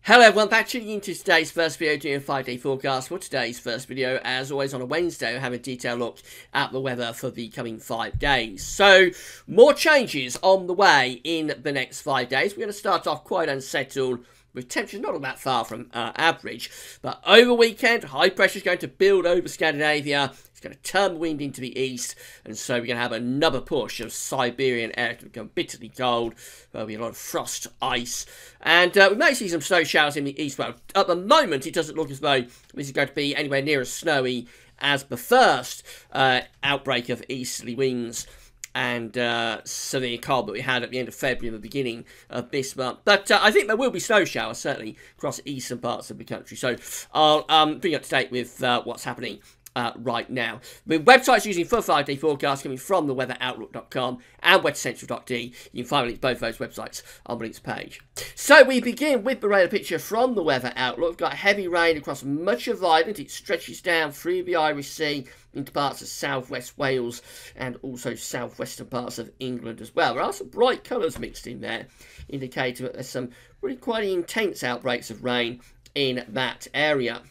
Hello everyone, back tuning into today's first video doing a 5-day forecast. For today's first video, as always on a Wednesday, we'll have a detailed look at the weather for the coming 5 days. So, more changes on the way in the next 5 days. We're going to start off quite unsettled, with temperatures not all that far from average. But over the weekend, high pressure is going to build over Scandinavia. It's going to turn the wind into the east, and so we're going to have another push of Siberian air to become bitterly cold. There'll be a lot of frost, ice, and we may see some snow showers in the east. Well, at the moment, it doesn't look as though this is going to be anywhere near as snowy as the first outbreak of easterly winds and severe cold that we had at the end of February and the beginning of this month. But I think there will be snow showers, certainly, across eastern parts of the country. So I'll bring you up to date with what's happening right now. With websites using full 5-day forecasts coming from the weatheroutlook.com and weathercentral.de, you can find links to both those websites on the links page. So we begin with the radar picture from the Weather Outlook. We've got heavy rain across much of Ireland. It stretches down through the Irish Sea into parts of southwest Wales and also southwestern parts of England as well. There are some bright colours mixed in there, indicating that there's some really quite intense outbreaks of rain in that area.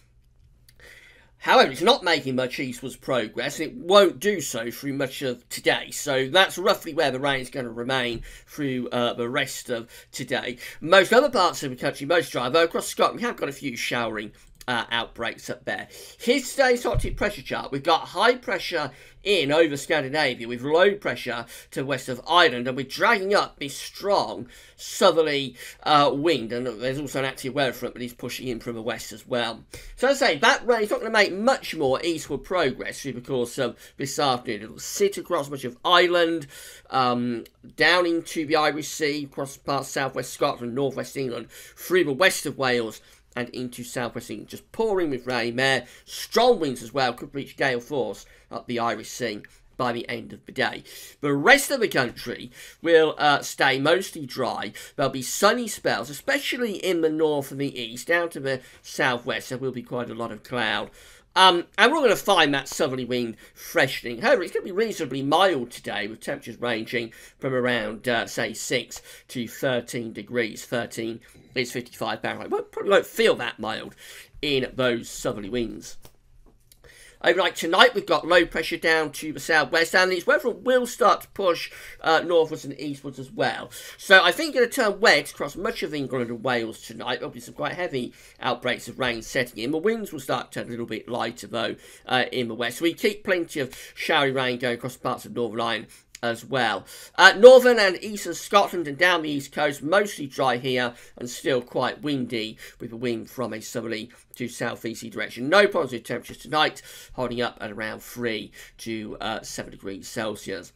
However, it's not making much eastwards progress, and it won't do so through much of today. So that's roughly where the rain is going to remain through the rest of today. Most other parts of the country, most dry, though across Scotland, we have got a few showering outbreaks up there. Here's today's hot tip pressure chart. We've got high pressure in over Scandinavia with low pressure to the west of Ireland, and we're dragging up this strong southerly wind, and there's also an active weather front that is pushing in from the west as well. So as I say, that rain is not going to make much more eastward progress through the course of this afternoon. It'll sit across much of Ireland, down into the Irish Sea, across parts of southwest Scotland, northwest England, through the west of Wales, and into southwest England, just pouring with rain there. Strong winds as well, could reach gale force up the Irish Sea by the end of the day. The rest of the country will stay mostly dry. There'll be sunny spells, especially in the north and the east, down to the southwest. There will be quite a lot of cloud. And we're going to find that southerly wind freshening. However, it's going to be reasonably mild today, with temperatures ranging from around, say, 6 to 13 degrees. 13 is 55 Fahrenheit. Probably won't feel that mild in those southerly winds. Overnight tonight, we've got low pressure down to the southwest, and its weather will start to push northwards and eastwards as well. So I think it's going to turn wet across much of England and Wales tonight. There'll be some quite heavy outbreaks of rain setting in. The winds will start to turn a little bit lighter, though, in the west. So we keep plenty of showery rain going across parts of Northern Ireland as well. Northern and eastern Scotland and down the east coast, mostly dry here and still quite windy, with the wind from a southerly to southeasterly direction. No problems with temperatures tonight, holding up at around 3 to 7 degrees Celsius.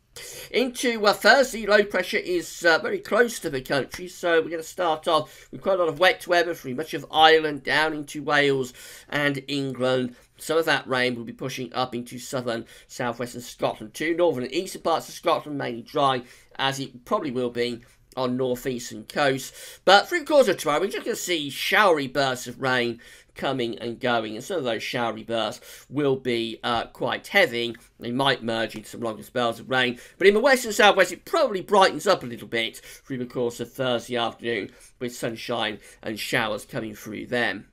Into Thursday, low pressure is very close to the country, so we're going to start off with quite a lot of wet weather through much of Ireland, down into Wales and England. Some of that rain will be pushing up into southern, southwestern Scotland too. Northern and eastern parts of Scotland mainly dry, as it probably will be on northeastern coast. But through the course of tomorrow, we're just going to see showery bursts of rain coming and going, and some of those showery bursts will be quite heavy. They might merge into some longer spells of rain, but in the west and southwest it probably brightens up a little bit through the course of Thursday afternoon, with sunshine and showers coming through them.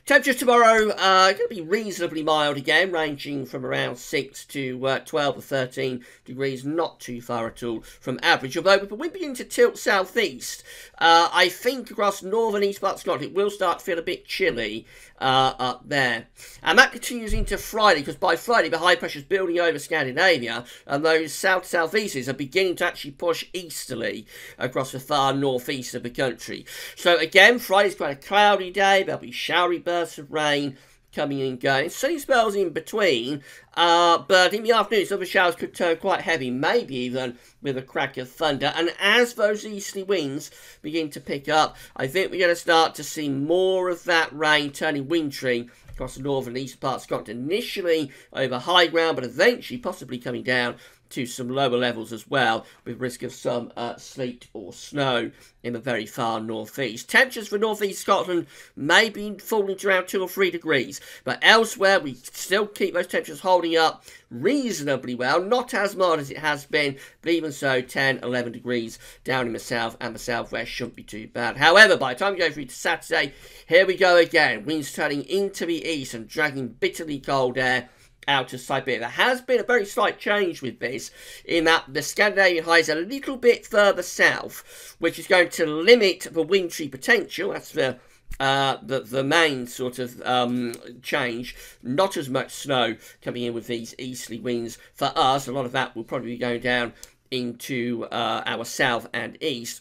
Temperatures tomorrow are going to be reasonably mild again, ranging from around 6 to 12 or 13 degrees, not too far at all from average. Although with the wind beginning to tilt southeast, I think across northern east parts of Scotland it will start to feel a bit chilly up there. And that continues into Friday, because by Friday the high pressure is building over Scandinavia, and those south-southeasters are beginning to actually push easterly across the far northeast of the country. So again, Friday's quite a cloudy day. There'll be showery bursts of rain coming and going. Sunny spells in between, but in the afternoon some of the showers could turn quite heavy, maybe even with a crack of thunder. And as those easterly winds begin to pick up, I think we're going to start to see more of that rain turning wintry across the northern and eastern parts of Scotland. Initially over high ground, but eventually possibly coming down to some lower levels as well, with risk of some sleet or snow in the very far northeast. Temperatures for northeast Scotland may be falling to around 2 or 3 degrees, but elsewhere we still keep those temperatures holding up reasonably well. Not as mild as it has been, but even so, 10, 11 degrees down in the south and the southwest shouldn't be too bad. However, by the time we go through to Saturday, here we go again. Winds turning into the east and dragging bitterly cold air out of Siberia. There has been a very slight change with this, in that the Scandinavian high is a little bit further south, which is going to limit the wintry potential. That's the main sort of change. Not as much snow coming in with these easterly winds for us. A lot of that will probably be going down into our south and east.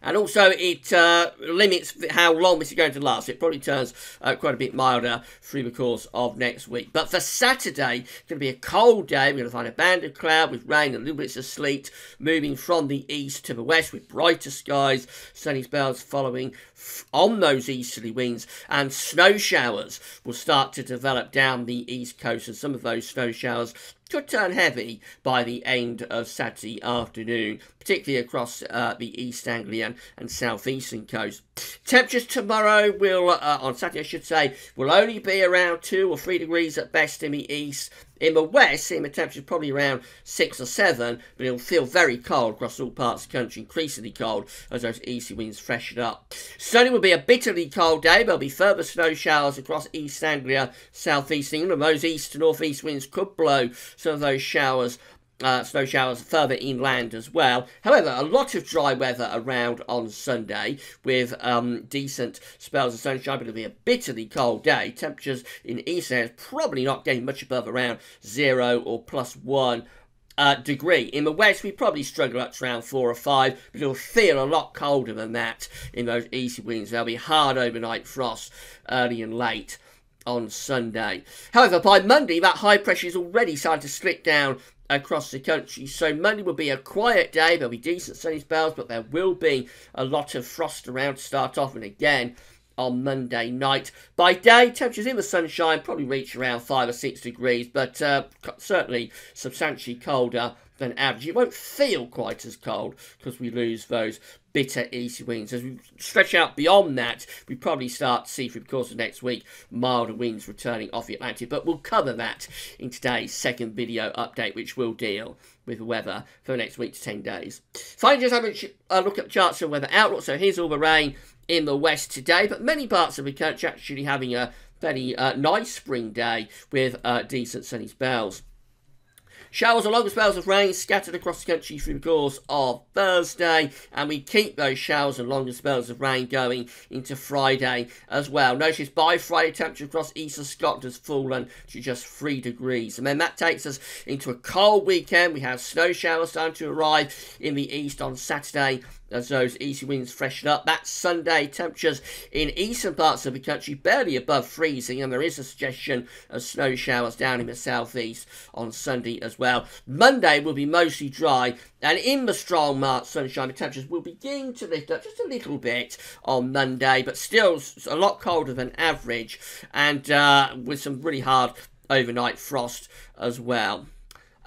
And also, it limits how long this is going to last. It probably turns quite a bit milder through the course of next week. But for Saturday, it's going to be a cold day. We're going to find a band of cloud with rain and little bits of sleet moving from the east to the west with brighter skies, sunny spells following on those easterly winds. And snow showers will start to develop down the east coast. And some of those snow showers could turn heavy by the end of Saturday afternoon, particularly across the East Anglian and southeastern coast. Temperatures tomorrow will, on Saturday I should say, will only be around 2 or 3 degrees at best in the east. In the west, seeing the temperatures probably around 6 or 7, but it'll feel very cold across all parts of the country, increasingly cold as those easty winds freshen up. Sunday will be a bitterly cold day. There'll be further snow showers across East Anglia, southeast England. Those east to northeast winds could blow some of those showers, snow showers further inland as well. However, a lot of dry weather around on Sunday with decent spells of sunshine, but it'll be a bitterly cold day. Temperatures in east areas probably not getting much above around 0 or +1 degree. In the west, we probably struggle up to around 4 or 5, but it'll feel a lot colder than that in those easy winds. There'll be hard overnight frost early and late on Sunday. However, by Monday, that high pressure is already starting to slip down across the country, so Monday will be a quiet day. There'll be decent sunny spells, but there will be a lot of frost around to start off, and again on Monday night. By day, temperatures in the sunshine probably reach around 5 or 6 degrees, but certainly substantially colder than average. It won't feel quite as cold because we lose those bitter easy winds. As we stretch out beyond that, we probably start to see through the course of next week milder winds returning off the Atlantic, but we'll cover that in today's second video update, which will deal with the weather for the next week to 10 days. Finally, just have a look at the charts and weather outlook. So here's all the rain in the west today, but many parts of the country actually having a fairly nice spring day with decent sunny spells. Showers or longer spells of rain scattered across the country through the course of Thursday, and we keep those showers and longer spells of rain going into Friday as well. Notice by Friday, temperature across eastern Scotland has fallen to just 3 degrees. And then that takes us into a cold weekend. We have snow showers starting to arrive in the east on Saturday as those easy winds freshen up. That Sunday, temperatures in eastern parts of the country barely above freezing, and there is a suggestion of snow showers down in the southeast on Sunday as well. Monday will be mostly dry, and in the strong March sunshine, the temperatures will begin to lift up just a little bit on Monday, but still a lot colder than average, and with some really hard overnight frost as well.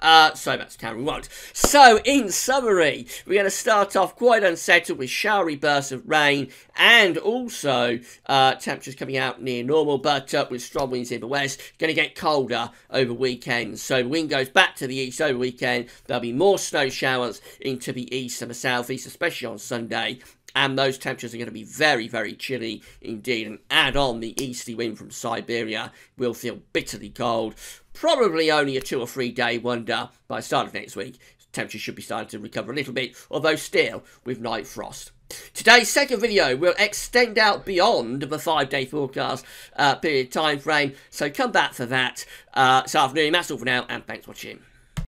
So that's Cameron Watt. So, in summary, we're going to start off quite unsettled with showery bursts of rain and also temperatures coming out near normal, but with strong winds in the west. Going to get colder over weekends. So, the wind goes back to the east over weekend. There'll be more snow showers into the east and the southeast, especially on Sunday. And those temperatures are going to be very, very chilly indeed. And add on the easterly wind from Siberia, will feel bitterly cold. Probably only a 2 or 3 day wonder by the start of next week. Temperatures should be starting to recover a little bit, although still with night frost. Today's second video will extend out beyond the 5-day forecast period time frame. So come back for that this afternoon. That's all for now, and thanks for watching.